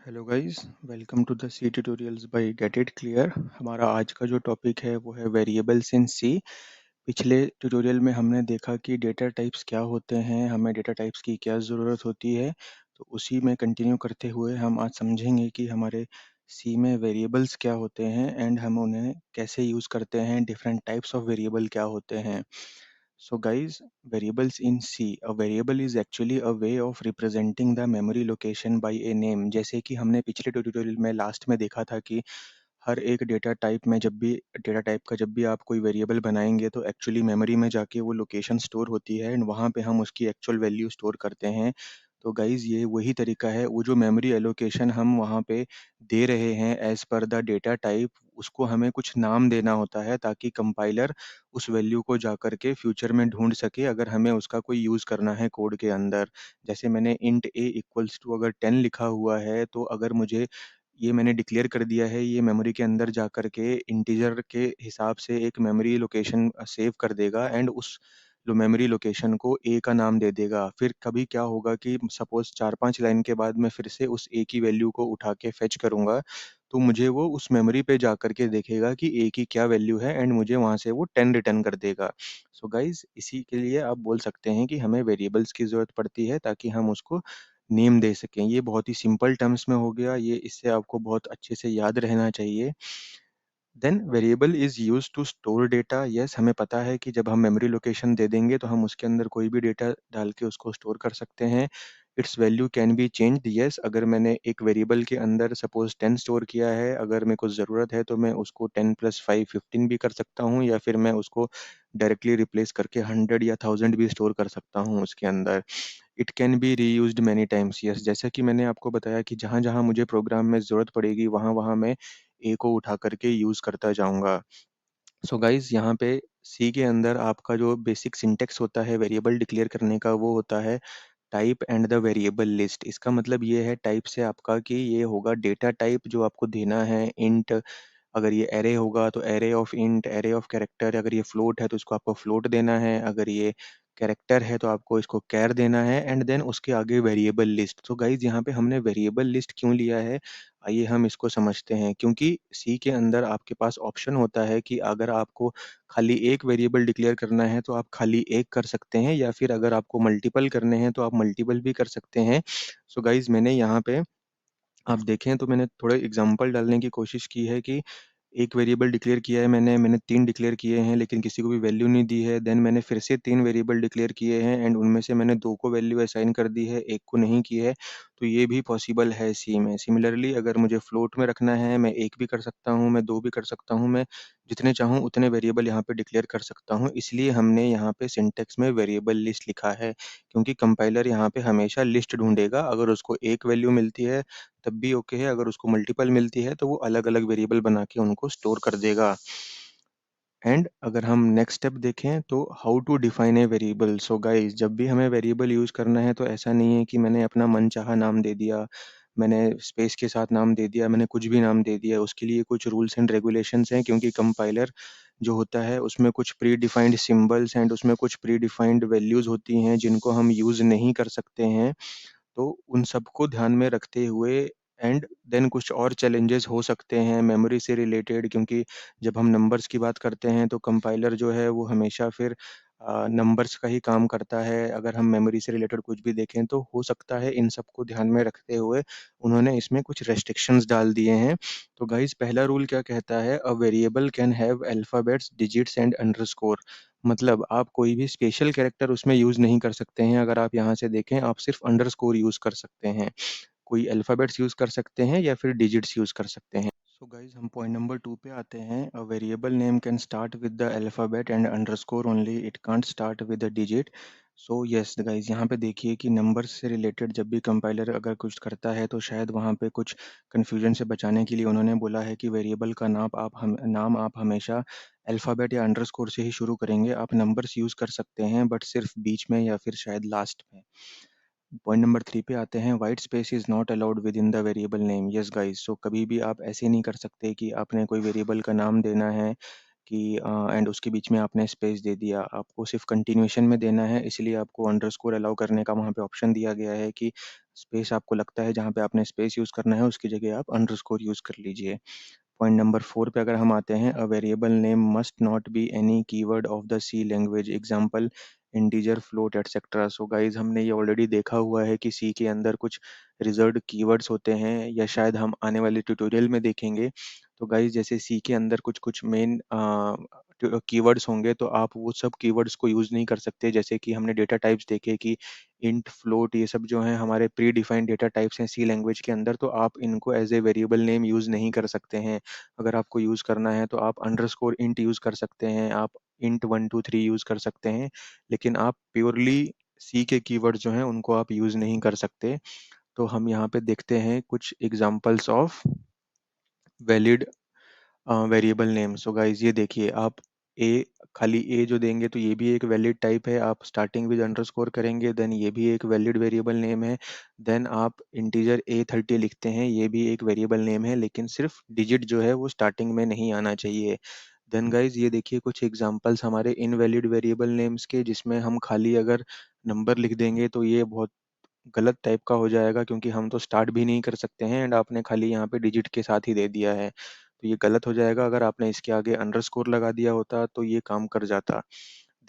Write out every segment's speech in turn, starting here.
Hello guys, welcome to the C tutorials by get it clear. हमारा आज का जो टॉपिक है वो है वेरिएबल्स इन सी। पिछले ट्यूटोरियल में हमने देखा कि डेटा टाइप्स क्या होते हैं, हमें डेटा टाइप्स की क्या ज़रूरत होती है। तो उसी में कंटिन्यू करते हुए हम आज समझेंगे कि हमारे सी में वेरिएबल्स क्या होते हैं एंड हम उन्हें कैसे यूज़ करते हैं, डिफरेंट टाइप्स ऑफ वेरिएबल क्या होते हैं। So guys, variables in C. A variable is actually a way of representing the memory location by a name. जैसे कि हमने पिछले ट्यूटोरियल में लास्ट में देखा था कि हर एक डेटा टाइप का जब भी आप कोई वेरिएबल बनाएंगे तो एक्चुअली मेमोरी में जाके वो लोकेशन स्टोर होती है एंड वहाँ पे हम उसकी एक्चुअल वैल्यू स्टोर करते हैं। तो गाइज ये वही तरीका है, वो जो मेमोरी एलोकेशन हम वहाँ पे दे रहे हैं as per the data type, उसको हमें कुछ नाम देना होता है ताकि कंपाइलर उस वैल्यू को जा करके फ्यूचर में ढूंढ सके अगर हमें उसका कोई यूज़ करना है कोड के अंदर। जैसे मैंने इंट ए इक्वल्स टू अगर 10 लिखा हुआ है तो अगर मुझे ये मैंने डिक्लेयर कर दिया है, ये मेमोरी के अंदर जा करके इंटीजर के हिसाब से एक मेमोरी लोकेशन सेव कर देगा एंड उस मेमोरी लोकेशन को ए का नाम दे देगा। फिर कभी क्या होगा कि सपोज 4-5 लाइन के बाद मैं फिर से उस ए की वैल्यू को उठा के फेच करूंगा तो मुझे वो उस मेमोरी पे जा करके देखेगा कि ए की क्या वैल्यू है एंड मुझे वहां से वो 10 रिटर्न कर देगा। सो गाइज, इसी के लिए आप बोल सकते हैं कि हमें वेरिएबल्स की जरूरत पड़ती है ताकि हम उसको नेम दे सकें। ये बहुत ही सिंपल टर्म्स में हो गया, ये इससे आपको बहुत अच्छे से याद रहना चाहिए। Then variable is use to store data. Yes, हमें पता है कि जब हम मेमोरी लोकेशन दे देंगे तो हम उसके अंदर कोई भी डेटा डाल के उसको स्टोर कर सकते हैं। It's value can be changed. Yes, अगर मैंने एक वेरिएबल के अंदर सपोज 10 स्टोर किया है, अगर मेरे को ज़रूरत है तो मैं उसको 10 + 5 15 भी कर सकता हूँ, या फिर मैं उसको डायरेक्टली रिप्लेस करके 100 या 1000 भी स्टोर कर सकता हूँ उसके अंदर। It can be reused many times. Yes, जैसा कि मैंने आपको बताया कि जहाँ जहाँ मुझे प्रोग्राम में ज़रूरत पड़ेगी वहाँ वहाँ मैं ए को उठा करके यूज़ करता जाऊँगा। सो गाइज, यहाँ पे सी के अंदर आपका जो बेसिक सिंटेक्स होता है वेरिएबल डिक्लेयर करने का वो होता है type and the variable list. इसका मतलब ये है टाइप से आपका कि ये होगा डेटा टाइप जो आपको देना है। इंट अगर ये एरे होगा तो array of int, array of character. अगर ये फ्लोट है तो इसको आपको फ्लोट देना है, अगर ये कैरेक्टर है तो आपको इसको कैर देना है एंड देन उसके आगे वेरिएबल लिस्ट। तो गाइज, यहाँ पे हमने वेरिएबल लिस्ट क्यों लिया है, आइए हम इसको समझते हैं। क्योंकि सी के अंदर आपके पास ऑप्शन होता है कि अगर आपको खाली एक वेरिएबल डिक्लेयर करना है तो आप खाली एक कर सकते हैं, या फिर अगर आपको मल्टीपल करने हैं तो आप मल्टीपल भी कर सकते हैं। सो गाइज, मैंने यहाँ पे आप देखें तो मैंने थोड़े एग्जांपल डालने की कोशिश की है कि एक वेरिएबल डिक्लेयर किया है मैंने 3 डिक्लेयर किए हैं लेकिन किसी को भी वैल्यू नहीं दी है। देन मैंने फिर से 3 वेरिएबल डिक्लेयर किए हैं एंड उनमें से मैंने 2 को वैल्यू असाइन कर दी है, एक को नहीं की है। तो ये भी पॉसिबल है सी में। सिमिलरली अगर मुझे फ्लोट में रखना है, मैं 1 भी कर सकता हूँ, मैं 2 भी कर सकता हूँ, मैं जितने चाहूँ उतने वेरिएबल यहाँ पे डिक्लेयर कर सकता हूँ। इसलिए हमने यहाँ पे सिंटेक्स में वेरिएबल लिस्ट लिखा है, क्योंकि कंपाइलर यहाँ पे हमेशा लिस्ट ढूंढेगा। अगर उसको एक वैल्यू मिलती है तब भी ओके है, अगर उसको मल्टीपल मिलती है तो वो अलग अलग वेरिएबल बना के उनको स्टोर कर देगा। एंड अगर हम नेक्स्ट स्टेप देखें तो how to define a variable. So guys, जब भी हमें वेरिएबल यूज करना है तो ऐसा नहीं है कि मैंने अपना मनचाहा नाम दे दिया, मैंने स्पेस के साथ नाम दे दिया, मैंने कुछ भी नाम दे दिया। उसके लिए कुछ रूल्स एंड रेगुलेशंस हैं, क्योंकि कंपाइलर जो होता है उसमें कुछ प्री डिफाइंड सिंबल्स एंड उसमें कुछ प्री डिफाइंड वैल्यूज होती हैं जिनको हम यूज नहीं कर सकते हैं। तो उन सबको ध्यान में रखते हुए एंड देन कुछ और चैलेंजेस हो सकते हैं मेमोरी से रिलेटेड, क्योंकि जब हम नंबर्स की बात करते हैं तो कंपाइलर जो है वो हमेशा फिर नंबर्स का ही काम करता है। अगर हम मेमोरी से रिलेटेड कुछ भी देखें तो हो सकता है इन सबको ध्यान में रखते हुए उन्होंने इसमें कुछ रेस्ट्रिक्शंस डाल दिए हैं। तो गाइस, पहला रूल क्या कहता है, a variable can have alphabets, digits and underscore. मतलब आप कोई भी स्पेशल कैरेक्टर उसमें यूज नहीं कर सकते हैं। अगर आप यहाँ से देखें, आप सिर्फ अंडरस्कोर यूज कर सकते हैं, कोई अल्फाबेट्स यूज कर सकते हैं या फिर डिजिट्स यूज कर सकते हैं। सो गाइज, हम पॉइंट नंबर 2 पे आते हैं। A variable name can start with the alphabet and underscore only, it can't start with the digit. So yes guys, यहाँ पे देखिए कि नंबर से रिलेटेड जब भी कंपाइलर अगर कुछ करता है तो शायद वहाँ पे कुछ कन्फ्यूजन से बचाने के लिए उन्होंने बोला है कि वेरिएबल का नाम आप हमेशा अल्फाबेट या अंडरस्कोर से ही शुरू करेंगे। आप नंबर्स यूज कर सकते हैं बट सिर्फ बीच में या फिर शायद लास्ट में। पॉइंट नंबर 3 पे आते हैं, white space is not allowed within the variable name. Yes guys, so कभी भी आप ऐसे नहीं कर सकते कि आपने कोई वेरिएबल का नाम देना है कि एंड उसके बीच में आपने स्पेस दे दिया। आपको सिर्फ कंटिन्यूएशन में देना है, इसलिए आपको अंडरस्कोर अलाउ करने का वहाँ पे ऑप्शन दिया गया है कि स्पेस आपको लगता है जहाँ पे आपने स्पेस यूज़ करना है उसकी जगह आप अंडरस्कोर यूज़ कर लीजिए। पॉइंट नंबर 4 पे अगर हम आते हैं, a variable name must not be any keyword of the C language, example integer, float, etcetera. So guys हमने ये ऑलरेडी देखा हुआ है कि सी के अंदर कुछ रिजर्व्ड कीवर्ड्स होते हैं, या शायद हम आने वाले ट्यूटोरियल में देखेंगे। तो गाइस जैसे सी के अंदर कुछ कुछ मेन कीवर्ड्स होंगे, तो आप वो सब कीवर्ड्स को यूज़ नहीं कर सकते। जैसे कि हमने डेटा टाइप्स देखे कि इंट, फ्लोट, ये सब जो हैं हमारे प्री डिफाइंड डेटा टाइप्स हैं सी लैंग्वेज के अंदर, तो आप इनको as a variable name use नहीं कर सकते हैं। अगर आपको यूज़ करना है तो आप अंडरस्कोर इंट यूज़ कर सकते हैं, आप इंट 123 यूज़ कर सकते हैं, लेकिन आप प्योरली सी के कीवर्ड जो हैं उनको आप यूज़ नहीं कर सकते। तो हम यहाँ पे देखते हैं कुछ examples of valid variable name. So guys ये देखिए, आप ए, खाली ए जो देंगे तो ये भी एक वैलिड टाइप है। आप स्टार्टिंग विद अंडरस्कोर करेंगे, देन ये भी एक वैलिड वेरिएबल नेम है। देन आप इंटीजर A30 लिखते हैं, ये भी एक वेरिएबल नेम है, लेकिन सिर्फ डिजिट जो है वो स्टार्टिंग में नहीं आना चाहिए। देन गाइज ये देखिए कुछ एग्जांपल्स हमारे इनवैलिड वेरिएबल नेम्स के, जिसमें हम खाली अगर नंबर लिख देंगे तो ये बहुत गलत टाइप का हो जाएगा, क्योंकि हम तो स्टार्ट भी नहीं कर सकते हैं एंड आपने खाली यहाँ पे डिजिट के साथ ही दे दिया है, तो ये गलत हो जाएगा। अगर आपने इसके आगे अंडरस्कोर लगा दिया होता तो ये काम कर जाता।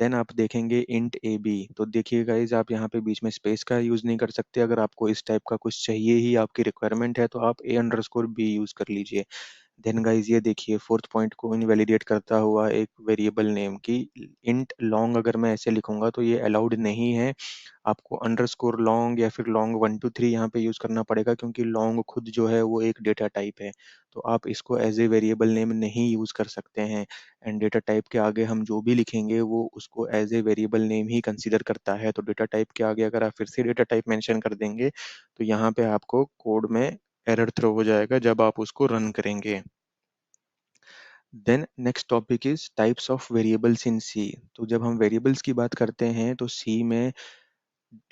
देन आप देखेंगे इंट ए बी, तो देखिए गाइज आप यहाँ पे बीच में स्पेस का यूज़ नहीं कर सकते। अगर आपको इस टाइप का कुछ चाहिए ही, आपकी रिक्वायरमेंट है, तो आप ए अंडरस्कोर बी यूज़ कर लीजिए। देन गाइज ये देखिए फोर्थ पॉइंट को इनवैलिडेट करता हुआ एक वेरिएबल नेम की, इंट लॉन्ग अगर मैं ऐसे लिखूंगा तो ये अलाउड नहीं है। आपको अंडरस्कोर लॉन्ग या फिर लॉन्ग 123 यहाँ पे यूज करना पड़ेगा, क्योंकि लॉन्ग खुद जो है वो एक डेटा टाइप है, तो आप इसको एज ए वेरिएबल नेम नहीं यूज कर सकते हैं। एंड डेटा टाइप के आगे हम जो भी लिखेंगे वो उसको एज ए वेरिएबल नेम ही कंसीडर करता है। तो डेटा टाइप के आगे अगर आप फिर से डेटा टाइप मेंशन कर देंगे तो यहाँ पे आपको कोड में एरर थ्रो हो जाएगा जब आप उसको रन करेंगे। Then next topic is types of variables in C. तो जब हम वेरिएबल्स की बात करते हैं तो सी में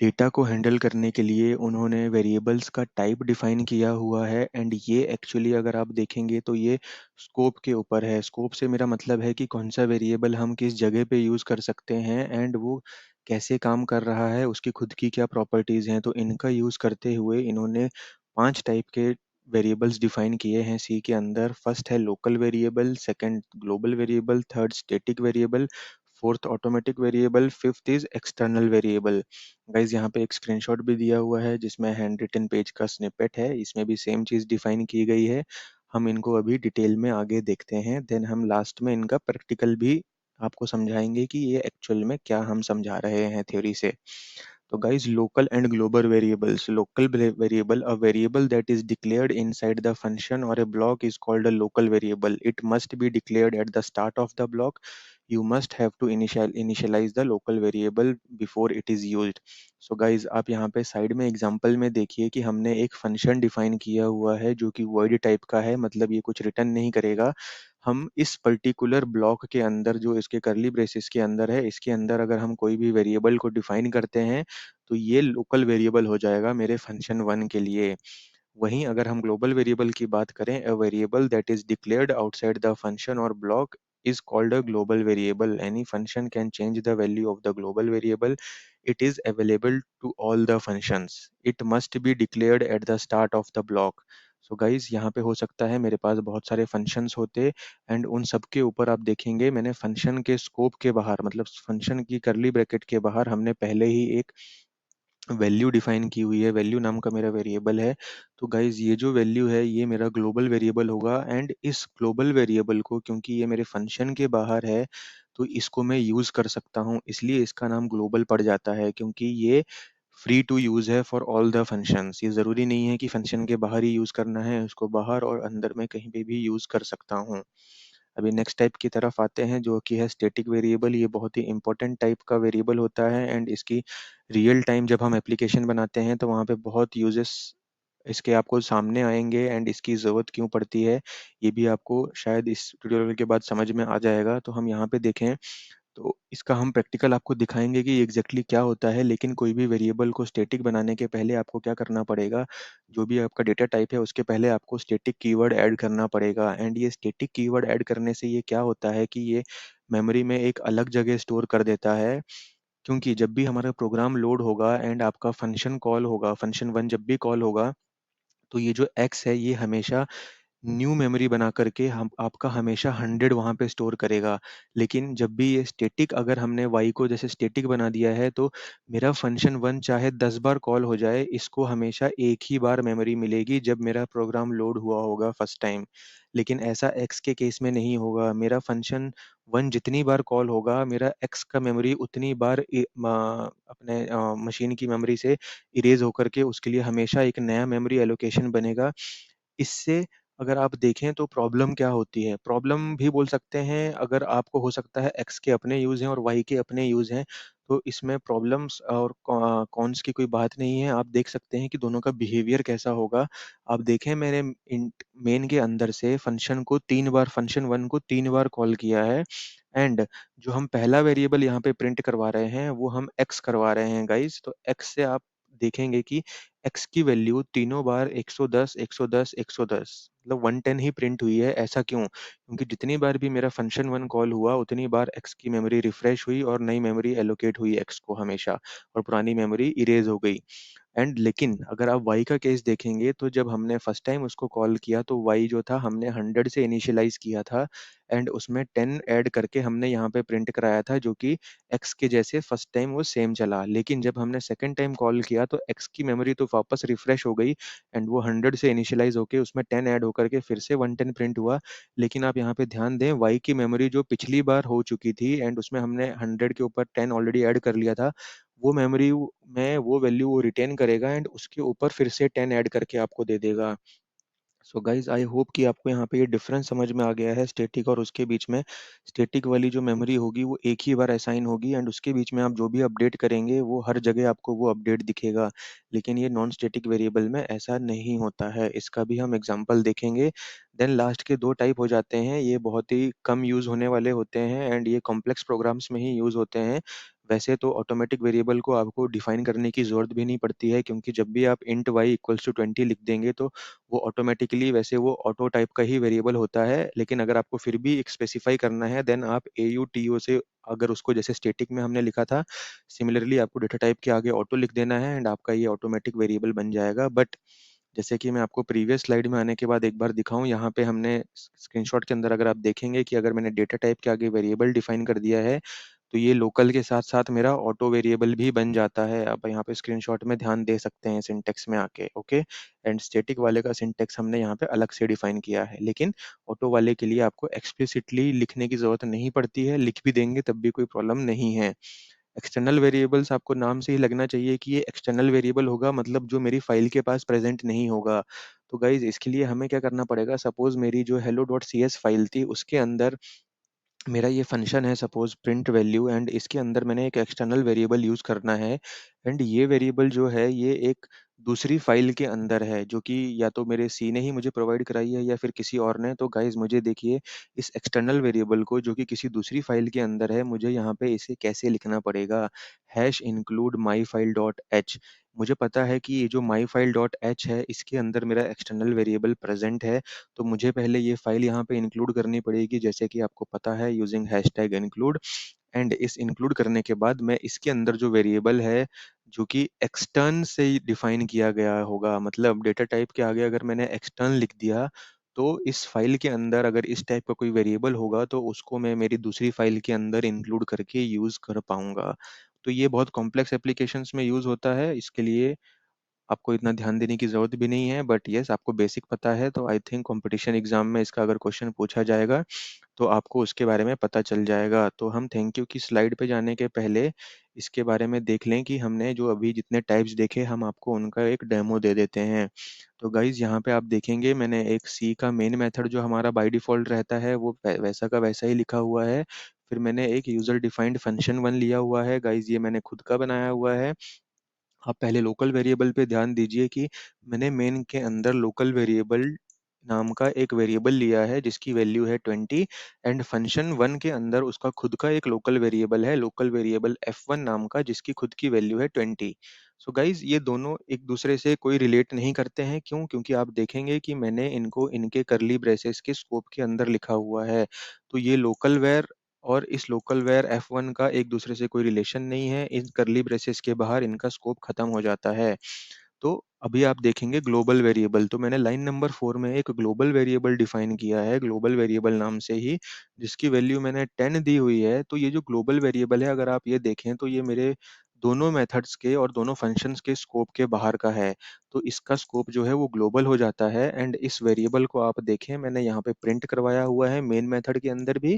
डेटा को हैंडल करने के लिए उन्होंने वेरिएबल्स का टाइप डिफाइन किया हुआ है, एंड ये एक्चुअली अगर आप देखेंगे तो ये स्कोप के ऊपर है। स्कोप से मेरा मतलब है कि कौन सा वेरिएबल हम किस जगह पे यूज़ कर सकते हैं एंड वो कैसे काम कर रहा है, उसकी खुद की क्या प्रॉपर्टीज़ हैं। तो इनका यूज़ करते हुए इन्होंने 5 टाइप के वेरिएबल्स डिफाइन किए हैं सी के अंदर। फर्स्ट है local variable, second global variable, third static variable, fourth automatic variable, fifth is external variable. Guys यहाँ पे एक स्क्रीनशॉट भी दिया हुआ है जिसमें हैंड रिटन पेज का स्निपेट है, इसमें भी सेम चीज़ डिफाइन की गई है। हम इनको अभी डिटेल में आगे देखते हैं, देन हम लास्ट में इनका प्रैक्टिकल भी आपको समझाएंगे कि ये एक्चुअल में क्या हम समझा रहे हैं थ्योरी से। तो guys, local and global variables. Local variable, a variable that is declared inside the function or a block is called a local variable. It must be declared at the start of the block. You must have to initialize the local variable before it is used. So guys, आप यहाँ पे side में example में देखिए कि हमने एक function define किया हुआ है जो कि void टाइप का है, मतलब ये कुछ रिटर्न नहीं करेगा। हम इस पर्टिकुलर ब्लॉक के अंदर, जो इसके करली ब्रेसेस के अंदर है, इसके अंदर अगर हम कोई भी वेरिएबल को डिफाइन करते हैं तो ये लोकल वेरिएबल हो जाएगा मेरे फंक्शन 1 के लिए। वहीं अगर हम ग्लोबल वेरिएबल की बात करें, a variable that is declared outside the function और block is called a global variable. Any function can change the value of the global variable. It is available to all the functions. It must be declared at the start of the block. So guys, यहाँ पे हो सकता है मेरे पास बहुत सारे functions होते and उन सब के ऊपर आप देखेंगे मैंने फंक्शन के स्कोप के बाहर, मतलब फंक्शन की करली ब्रैकेट के बाहर हमने पहले ही एक वैल्यू डिफाइन की हुई है। वैल्यू नाम का मेरा वेरिएबल है। तो गाइज ये जो वैल्यू है ये मेरा ग्लोबल वेरिएबल होगा, एंड इस ग्लोबल वेरिएबल को, क्योंकि ये मेरे फंक्शन के बाहर है, तो इसको मैं यूज कर सकता हूँ, इसलिए इसका नाम ग्लोबल पड़ जाता है, क्योंकि ये फ्री टू यूज है फॉर ऑल द फंक्शंस। ये जरूरी नहीं है कि फंक्शन के बाहर ही यूज करना है, उसको बाहर और अंदर में कहीं पे भी यूज कर सकता हूँ। अभी नेक्स्ट टाइप की तरफ आते हैं जो कि है स्टैटिक वेरिएबल। ये बहुत ही इंपॉर्टेंट टाइप का वेरिएबल होता है, एंड इसकी रियल टाइम जब हम एप्लीकेशन बनाते हैं तो वहाँ पे बहुत यूजेस इसके आपको सामने आएंगे, एंड इसकी ज़रूरत क्यों पड़ती है ये भी आपको शायद इस ट्यूटोरियल के बाद समझ में आ जाएगा। तो हम यहाँ पे देखें तो इसका हम प्रैक्टिकल आपको दिखाएँगे कि एग्ज़ैक्टली क्या होता है, लेकिन कोई भी वेरिएबल को स्टैटिक बनाने के पहले आपको क्या करना पड़ेगा, जो भी आपका डेटा टाइप है उसके पहले आपको स्टैटिक कीवर्ड ऐड करना पड़ेगा। एंड ये स्टैटिक कीवर्ड ऐड करने से ये क्या होता है कि ये मेमोरी में एक अलग जगह स्टोर कर देता है, क्योंकि जब भी हमारा प्रोग्राम लोड होगा एंड आपका फंक्शन कॉल होगा, फंक्शन 1 जब भी कॉल होगा, तो ये जो एक्स है ये हमेशा न्यू मेमोरी बना करके हम आपका हमेशा 100 वहाँ पे स्टोर करेगा। लेकिन जब भी ये स्टैटिक, अगर हमने y को जैसे स्टैटिक बना दिया है, तो मेरा फंक्शन 1 चाहे 10 बार कॉल हो जाए, इसको हमेशा एक ही बार मेमोरी मिलेगी जब मेरा प्रोग्राम लोड हुआ होगा फर्स्ट टाइम। लेकिन ऐसा x के केस में नहीं होगा। मेरा फंक्शन 1 जितनी बार कॉल होगा, मेरा x का मेमोरी उतनी बार अपने मशीन की मेमोरी से इरेज़ होकर के उसके लिए हमेशा एक नया मेमोरी एलोकेशन बनेगा। इससे अगर आप देखें तो प्रॉब्लम क्या होती है? प्रॉब्लम भी बोल सकते हैं, अगर आपको हो सकता है एक्स के अपने यूज़ हैं और वाई के अपने यूज़ हैं, तो इसमें प्रॉब्लम्स और कॉन्स की कोई बात नहीं है। आप देख सकते हैं कि दोनों का बिहेवियर कैसा होगा। आप देखें, मैंने इंट मेन के अंदर से फंक्शन 1 को 3 बार कॉल किया है, एंड जो हम पहला वेरिएबल यहाँ पे प्रिंट करवा रहे हैं, वो हम एक्स करवा रहे हैं गाइज़। तो एक्स से आप देखेंगे कि एक्स की वैल्यू तीनों बार 110, 110, 110 मतलब 110 ही प्रिंट हुई है। ऐसा क्यों? क्योंकि जितनी बार भी मेरा फंक्शन 1 कॉल हुआ, उतनी बार एक्स की मेमोरी रिफ्रेश हुई और नई मेमोरी एलोकेट हुई एक्स को हमेशा, और पुरानी मेमोरी इरेज़ हो गई। एंड लेकिन अगर आप y का केस देखेंगे, तो जब हमने फर्स्ट टाइम उसको कॉल किया तो y जो था हमने 100 से इनिशियलाइज़ किया था, एंड उसमें 10 ऐड करके हमने यहाँ पे प्रिंट कराया था, जो कि x के जैसे फर्स्ट टाइम वो सेम चला। लेकिन जब हमने सेकंड टाइम कॉल किया तो x की मेमोरी तो वापस रिफ्रेश हो गई, एंड वो 100 से इनिशियलाइज़ होके उसमें 10 ऐड होकर के फिर से 110 प्रिंट हुआ। लेकिन आप यहाँ पे ध्यान दें, y की मेमोरी जो पिछली बार हो चुकी थी एंड उसमें हमने 100 के ऊपर 10 ऑलरेडी ऐड कर लिया था, वो मेमोरी में वो वैल्यू वो रिटेन करेगा एंड उसके ऊपर फिर से 10 ऐड करके आपको दे देगा। सो गाइस, आई होप कि आपको यहाँ पे ये डिफरेंस समझ में आ गया है स्टैटिक और उसके बीच में। स्टैटिक वाली जो मेमोरी होगी वो एक ही बार असाइन होगी, एंड उसके बीच में आप जो भी अपडेट करेंगे वो हर जगह आपको वो अपडेट दिखेगा। लेकिन ये नॉन स्टैटिक वेरिएबल में ऐसा नहीं होता है। इसका भी हम एग्जांपल देखेंगे। देन लास्ट के दो टाइप हो जाते हैं, ये बहुत ही कम यूज़ होने वाले होते हैं एंड ये कॉम्प्लेक्स प्रोग्राम्स में ही यूज़ होते हैं। वैसे तो ऑटोमेटिक वेरिएबल को आपको डिफाइन करने की ज़रूरत भी नहीं पड़ती है, क्योंकि जब भी आप इंट y इक्वल्स टू 20 लिख देंगे तो वो ऑटोमेटिकली, वैसे वो ऑटो टाइप का ही वेरिएबल होता है। लेकिन अगर आपको फिर भी एक स्पेसिफाई करना है, देन आप AUTO से, अगर उसको जैसे स्टैटिक में हमने लिखा था, सिमिलरली आपको डेटा टाइप के आगे ऑटो लिख देना है एंड आपका ये ऑटोमेटिक वेरिएबल बन जाएगा। बट जैसे कि मैं आपको प्रीवियस स्लाइड में आने के बाद एक बार दिखाऊं, यहाँ पे हमने स्क्रीनशॉट के अंदर अगर आप देखेंगे कि अगर मैंने डेटा टाइप के आगे वेरिएबल डिफाइन कर दिया है, तो ये लोकल के साथ साथ मेरा ऑटो वेरिएबल भी बन जाता है। आप यहाँ पे स्क्रीनशॉट में ध्यान दे सकते हैं सिंटेक्स में आके, ओके। एंड स्टैटिक वाले का सिंटेक्स हमने यहाँ पे अलग से डिफाइन किया है, लेकिन ऑटो वाले के लिए आपको एक्सप्लिसिटली लिखने की जरूरत नहीं पड़ती है। लिख भी देंगे तब भी कोई प्रॉब्लम नहीं है। एक्सटर्नल वेरिएबल्स, आपको नाम से ही लगना चाहिए कि ये एक्सटर्नल वेरिएबल होगा, मतलब जो मेरी फाइल के पास प्रेजेंट नहीं होगा। तो गाइज, इसके लिए हमें क्या करना पड़ेगा, सपोज मेरी जो hello.cs फाइल थी उसके अंदर मेरा ये फंक्शन है, सपोज प्रिंट वैल्यू, एंड इसके अंदर मैंने एक एक्सटर्नल वेरिएबल यूज करना है। एंड ये वेरिएबल जो है ये एक दूसरी फाइल के अंदर है, जो कि या तो मेरे सी ने ही मुझे प्रोवाइड कराई है या फिर किसी और ने। तो गाइज मुझे देखिए, इस एक्सटर्नल वेरिएबल को जो कि किसी दूसरी फाइल के अंदर है, मुझे यहाँ पे इसे कैसे लिखना पड़ेगा। Hash include my file dot H. मुझे पता है कि ये जो माई फाइल डॉट एच है, इसके अंदर मेरा एक्सटर्नल वेरिएबल प्रेजेंट है। तो मुझे पहले ये फाइल यहाँ पे इंक्लूड करनी पड़ेगी, जैसे कि आपको पता है, यूजिंग हैशटैग इंक्लूड। एंड इस इंक्लूड करने के बाद मैं इसके अंदर जो वेरिएबल है, जो कि एक्सटर्न से डिफाइन किया गया होगा, मतलब डेटा टाइप के आगे अगर मैंने एक्सटर्न लिख दिया, तो इस फाइल के अंदर अगर इस टाइप का कोई वेरिएबल होगा तो उसको मैं मेरी दूसरी फाइल के अंदर इंक्लूड करके यूज कर पाऊंगा। तो ये बहुत कॉम्प्लेक्स एप्लीकेशंस में यूज होता है। इसके लिए आपको इतना ध्यान देने की ज़रूरत भी नहीं है, बट येस, आपको बेसिक पता है, तो आई थिंक कंपटीशन एग्जाम में इसका अगर क्वेश्चन पूछा जाएगा तो आपको उसके बारे में पता चल जाएगा। तो हम थैंक यू की स्लाइड पे जाने के पहले इसके बारे में देख लें कि हमने जो अभी जितने टाइप्स देखे, हम आपको उनका एक डेमो दे देते हैं। तो गाइज, यहाँ पे आप देखेंगे मैंने एक सी का मेन मेथड जो हमारा बाय डिफॉल्ट रहता है वो वैसा का वैसा ही लिखा हुआ है। फिर मैंने एक यूजर डिफाइंड फंक्शन 1 लिया हुआ है गाइज, ये मैंने खुद का बनाया हुआ है। आप पहले लोकल वेरिएबल पे ध्यान दीजिए कि मैंने मेन के अंदर लोकल वेरिएबल नाम का एक वेरिएबल लिया है जिसकी वैल्यू है 20 एंड फंक्शन वन के अंदर उसका खुद का एक लोकल वेरिएबल है, लोकल वेरिएबल f1 नाम का, जिसकी खुद की वैल्यू है 20। सो गाइज ये दोनों एक दूसरे से कोई रिलेट नहीं करते हैं। क्यों? क्योंकि आप देखेंगे कि मैंने इनको इनके करली ब्रेसेस के स्कोप के अंदर लिखा हुआ है। तो ये लोकल वेर और इस लोकल वेर f1 का एक दूसरे से कोई रिलेशन नहीं है। इन करली ब्रेसेस के बाहर इनका स्कोप खत्म हो जाता है। तो अभी आप देखेंगे ग्लोबल वेरिएबल, तो मैंने लाइन नंबर 4 में एक ग्लोबल वेरिएबल डिफाइन किया है, ग्लोबल वेरिएबल नाम से ही, जिसकी वैल्यू मैंने 10 दी हुई है। तो ये जो ग्लोबल वेरिएबल है, अगर आप ये देखें तो ये मेरे दोनों मेथड्स के और दोनों फंक्शंस के स्कोप के बाहर का है। तो इसका स्कोप जो है वो ग्लोबल हो जाता है। एंड इस वेरिएबल को आप देखें, मैंने यहाँ पे प्रिंट करवाया हुआ है मेन मेथड के अंदर भी,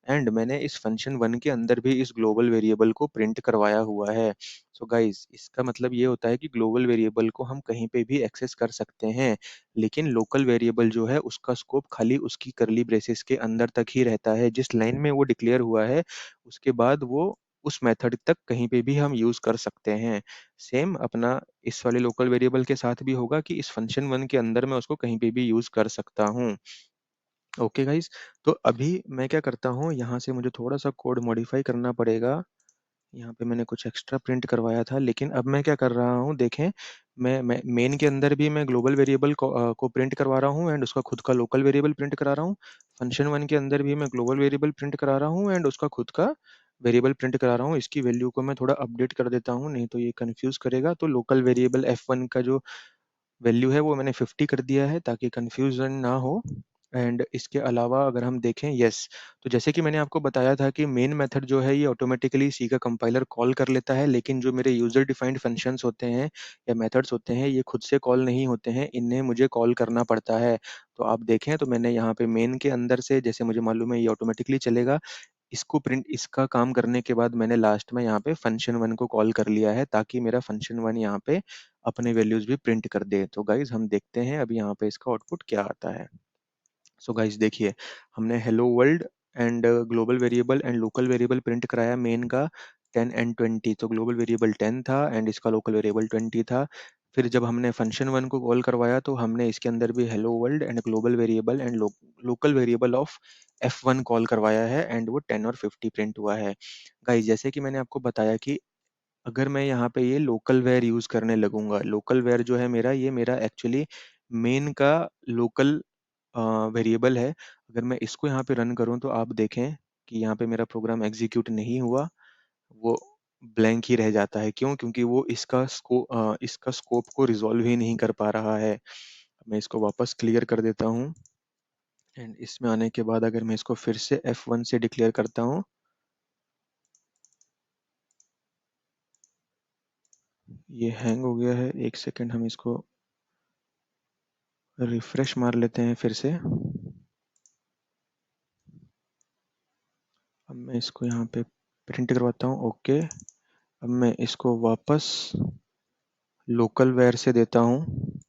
एंड मैंने इस फंक्शन वन के अंदर भी इस ग्लोबल वेरिएबल को प्रिंट करवाया हुआ है। सो गाइस इसका मतलब ये होता है कि ग्लोबल वेरिएबल को हम कहीं पे भी एक्सेस कर सकते हैं, लेकिन लोकल वेरिएबल जो है उसका स्कोप खाली उसकी करली ब्रेसेस के अंदर तक ही रहता है। जिस लाइन में वो डिक्लेयर हुआ है उसके बाद वो उस मेथड तक कहीं पे भी हम यूज कर सकते हैं। सेम अपना इस वाले लोकल वेरिएबल के साथ भी होगा कि इस फंक्शन वन के अंदर मैं उसको कहीं पे भी यूज कर सकता हूँ। ओके गाइस, तो अभी मैं क्या करता हूँ, यहाँ से मुझे थोड़ा सा कोड मॉडिफाई करना पड़ेगा। यहाँ पे मैंने कुछ एक्स्ट्रा प्रिंट करवाया था, लेकिन अब मैं क्या कर रहा हूँ देखें, मैं मेन के अंदर भी मैं ग्लोबल वेरिएबल को प्रिंट करवा रहा हूँ एंड उसका खुद का लोकल वेरिएबल प्रिंट करा रहा हूँ। फंक्शन वन के अंदर भी मैं ग्लोबल वेरिएबल प्रिंट करा रहा हूँ एंड उसका खुद का वेरिएबल प्रिंट करा रहा हूँ। इसकी वैल्यू को मैं थोड़ा अपडेट कर देता हूँ, नहीं तो ये कंफ्यूज करेगा। तो लोकल वेरिएबल f1 का जो वैल्यू है वो मैंने 50 कर दिया है ताकि कंफ्यूजन ना हो। एंड इसके अलावा अगर हम देखें, यस, तो जैसे कि मैंने आपको बताया था कि मेन मेथड जो है ये ऑटोमेटिकली सी का कंपाइलर कॉल कर लेता है, लेकिन जो मेरे यूजर डिफाइंड फंक्शंस होते हैं या मेथड्स होते हैं ये खुद से कॉल नहीं होते हैं, इन्हें मुझे कॉल करना पड़ता है। तो आप देखें तो मैंने यहाँ पे मेन के अंदर से, जैसे मुझे मालूम है ये ऑटोमेटिकली चलेगा, इसको प्रिंट, इसका काम करने के बाद मैंने लास्ट में यहाँ पे फंक्शन वन को कॉल कर लिया है ताकि मेरा फंक्शन वन यहाँ पे अपने वैल्यूज भी प्रिंट कर दे। तो गाइज हम देखते हैं अभी यहाँ पे इसका आउटपुट क्या आता है। सो गाइज देखिए, हमने hello world and global variable and local variable print कराया मेन का 10 एंड 20। तो ग्लोबल वेरिएबल 10 था एंड इसका लोकल वेरिएबल 20 था। फिर जब हमने फंक्शन वन को कॉल करवाया तो हमने इसके अंदर भी hello world and global variable and local variable of f1 call करवाया है एंड वो 10 और 50 प्रिंट हुआ है। गाइज जैसे कि मैंने आपको बताया कि अगर मैं यहाँ पे ये लोकल वेर यूज करने लगूंगा, लोकल वेर जो है मेरा, ये मेरा एक्चुअली मेन का लोकल वेरिएबल है। अगर मैं इसको यहाँ पे रन करूँ तो आप देखें कि यहाँ पे मेरा प्रोग्राम एग्जीक्यूट नहीं हुआ, वो ब्लैंक ही रह जाता है। क्यों? क्योंकि वो इसका स्कोप को रिजॉल्व ही नहीं कर पा रहा है। मैं इसको वापस क्लियर कर देता हूँ एंड इसमें आने के बाद अगर मैं इसको फिर से F1 से डिक्लेयर करता हूँ, ये हैंग हो गया है। एक सेकेंड, हम इसको रिफ्रेश मार लेते हैं फिर से। अब मैं इसको यहाँ पे प्रिंट करवाता हूँ। ओके, अब मैं इसको वापस लोकल वेर से देता हूँ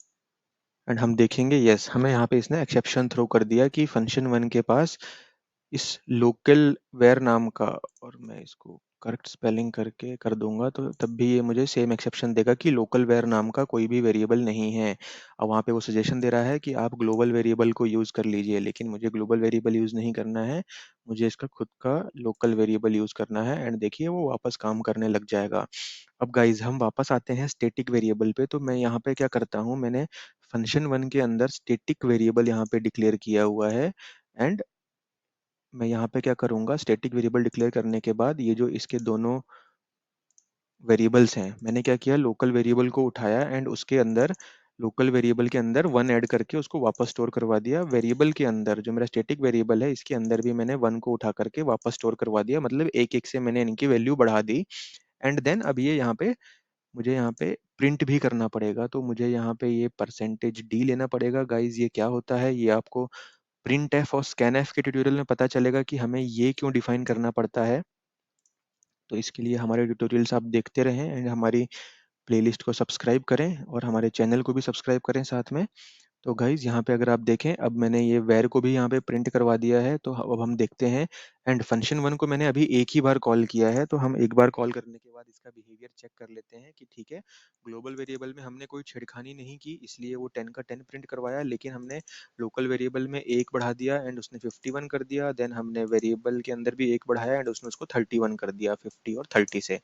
एंड हम देखेंगे, यस, हमें यहाँ पे इसने एक्सेप्शन थ्रो कर दिया कि फंक्शन वन के पास इस लोकल वेर नाम का, और मैं इसको करेक्ट स्पेलिंग करके कर दूंगा तो तब भी ये मुझे सेम एक्सेप्शन देगा कि लोकल वेर नाम का कोई भी वेरिएबल नहीं है। अब वहाँ पे वो सजेशन दे रहा है कि आप ग्लोबल वेरिएबल को यूज़ कर लीजिए, लेकिन मुझे ग्लोबल वेरिएबल यूज़ नहीं करना है, मुझे इसका खुद का लोकल वेरिएबल यूज़ करना है। एंड देखिए वो वापस काम करने लग जाएगा। अब गाइज हम वापस आते हैं स्टैटिक वेरिएबल पे। तो मैं यहाँ पे क्या करता हूँ, मैंने फंक्शन वन के अंदर स्टैटिक वेरिएबल यहाँ पे डिक्लेयर किया हुआ है एंड मैं यहाँ पे क्या करूँगा, स्टैटिक वेरिएबल डिक्लेयर करने के बाद ये जो इसके दोनों वेरिएबल्स हैं, मैंने क्या किया, लोकल वेरिएबल को उठाया एंड उसके अंदर लोकल वेरिएबल के अंदर वन ऐड करके उसको वापस स्टोर करवा दिया। वेरिएबल के अंदर जो मेरा स्टैटिक वेरिएबल है इसके अंदर भी मैंने वन को उठा करके वापस स्टोर करवा दिया, मतलब एक एक से मैंने इनकी वैल्यू बढ़ा दी। एंड देन अब ये यहाँ पे मुझे यहाँ पे प्रिंट भी करना पड़ेगा, तो मुझे यहाँ पे ये %d लेना पड़ेगा। गाइज ये क्या होता है, ये आपको प्रिंट एफ और स्कैन एफ के ट्यूटोरियल में पता चलेगा कि हमें ये क्यों डिफाइन करना पड़ता है। तो इसके लिए हमारे ट्यूटोरियल्स आप देखते रहें एंड हमारी प्लेलिस्ट को सब्सक्राइब करें और हमारे चैनल को भी सब्सक्राइब करें साथ में। तो गाइज यहाँ पे अगर आप देखें, अब मैंने ये वेर को भी यहाँ पे प्रिंट करवा दिया है। तो अब हम देखते हैं एंड फंक्शन वन को मैंने अभी एक ही बार कॉल किया है, तो हम एक बार कॉल करने के बाद इसका बिहेवियर चेक कर लेते हैं कि ठीक है, ग्लोबल वेरिएबल में हमने कोई छेड़खानी नहीं की, इसलिए वो 10 का 10 प्रिंट करवाया, लेकिन हमने लोकल वेरिएबल में एक बढ़ा दिया एंड उसने 51 कर दिया। देन हमने वेरिएबल के अंदर भी एक बढ़ाया एंड उसने उसको 31 कर दिया 50 और 30 से।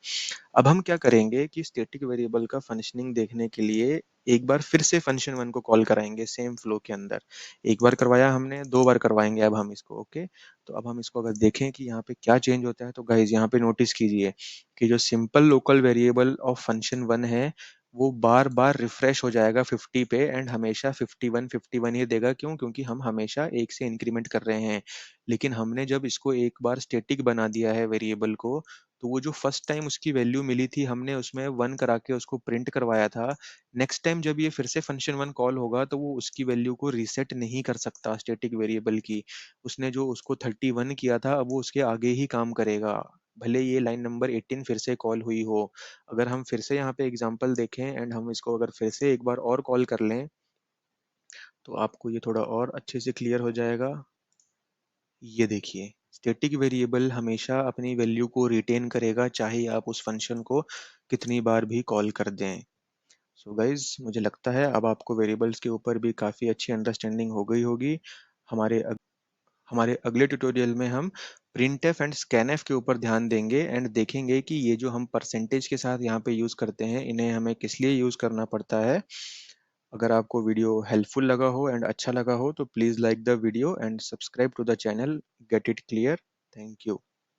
अब हम क्या करेंगे कि स्टैटिक वेरिएबल का फंक्शनिंग देखने के लिए एक बार फिर से फंक्शन वन को कॉल कराएंगे सेम फ्लो के अंदर। एक बार करवाया हमने, दो बार करवाएंगे अब हम इसको। ओके, तो अब हम इसको अगर देखें कि यहाँ पे क्या चेंज होता है, तो गाइज यहाँ पे नोटिस कीजिए कि जो simple local variable of function one है वो बार बार रिफ्रेश हो जाएगा 50 पे एंड हमेशा 51 ही देगा। क्यों? क्योंकि हम हमेशा एक से इंक्रीमेंट कर रहे हैं। लेकिन हमने जब इसको एक बार स्टैटिक बना दिया है वेरिएबल को, तो वो जो फर्स्ट टाइम उसकी वैल्यू मिली थी, हमने उसमें 1 करा के उसको प्रिंट करवाया था। नेक्स्ट टाइम जब ये फिर से फंक्शन 1 कॉल होगा, तो वो उसकी वैल्यू को रीसेट नहीं कर सकता स्टैटिक वेरिएबल की। उसने जो उसको 31 किया था, अब वो उसके आगे ही काम करेगा, भले ये लाइन नंबर 18 फिर से कॉल हुई हो। अगर हम फिर से यहाँ पे एग्जांपल देखें एंड हम इसको अगर फिर से एक बार और कॉल कर लें, तो आपको ये थोड़ा और अच्छे से क्लियर हो जाएगा। ये देखिए, स्टैटिक वेरिएबल हमेशा अपनी वैल्यू को रिटेन करेगा, चाहे आप उस फंक्शन को कितनी बार भी कॉल कर दें। सो गाइज, मुझे लगता है अब आपको वेरिएबल्स के ऊपर भी काफ़ी अच्छी अंडरस्टैंडिंग हो गई होगी। हमारे हमारे अगले ट्यूटोरियल में हम प्रिंटफ एंड स्कैनफ के ऊपर ध्यान देंगे एंड देखेंगे कि ये जो हम परसेंटेज के साथ यहाँ पे यूज़ करते हैं, इन्हें हमें किस लिए यूज़ करना पड़ता है। अगर आपको वीडियो हेल्पफुल लगा हो एंड अच्छा लगा हो, तो please like the video and subscribe to the channel. Get it clear. Thank you.